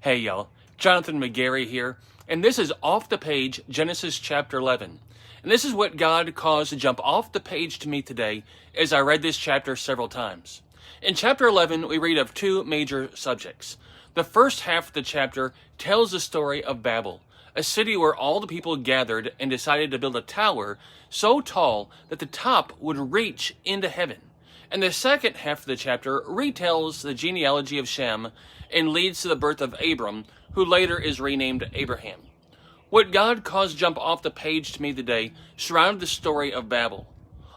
Hey y'all, Jonathan McGarry here, and this is Off the Page, Genesis chapter 11. And this is what God caused to jump off the page to me today as I read this chapter several times. In chapter 11, we read of two major subjects. The first half of the chapter tells the story of Babel, a city where all the people gathered and decided to build a tower so tall that the top would reach into heaven. And the second half of the chapter retells the genealogy of Shem and leads to the birth of Abram, who later is renamed Abraham. What God caused to jump off the page to me today surrounded the story of Babel.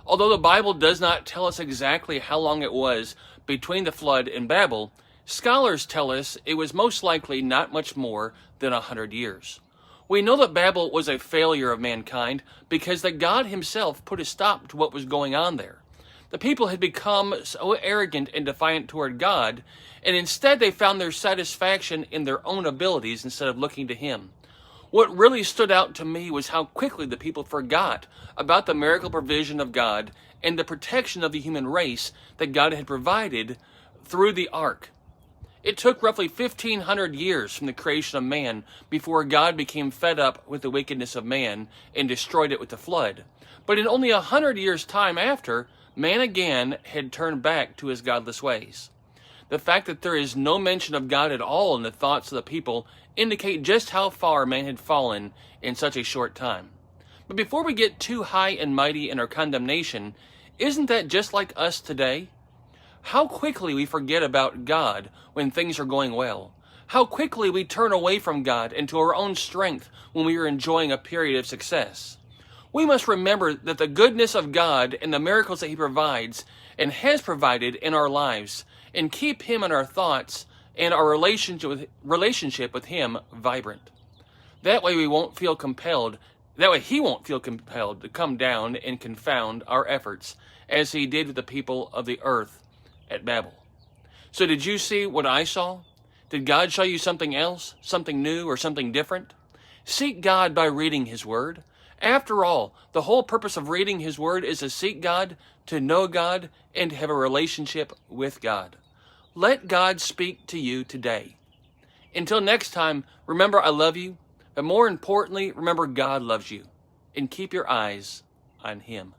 Although the Bible does not tell us exactly how long it was between the flood and Babel, scholars tell us it was most likely not much more than 100 years. We know that Babel was a failure of mankind because that God himself put a stop to what was going on there. The people had become so arrogant and defiant toward God, and instead they found their satisfaction in their own abilities instead of looking to Him. What really stood out to me was how quickly the people forgot about the miracle provision of God and the protection of the human race that God had provided through the ark. It took roughly 1,500 years from the creation of man before God became fed up with the wickedness of man and destroyed it with the flood. But in only 100 years' time after, man again had turned back to his godless ways. The fact that there is no mention of God at all in the thoughts of the people indicate just how far man had fallen in such a short time. But before we get too high and mighty in our condemnation, isn't that just like us today? How quickly we forget about God when things are going well. How quickly we turn away from God and to our own strength when we are enjoying a period of success. We must remember that the goodness of God and the miracles that He provides and has provided in our lives, and keep Him in our thoughts and our relationship with Him vibrant. That way He won't feel compelled to come down and confound our efforts as He did with the people of the earth at Babel. So did you see what I saw? Did God show you something else, something new, or something different? Seek God by reading His Word. After all, the whole purpose of reading His Word is to seek God, to know God, and to have a relationship with God. Let God speak to you today. Until next time, remember I love you, but more importantly, remember God loves you, and keep your eyes on Him.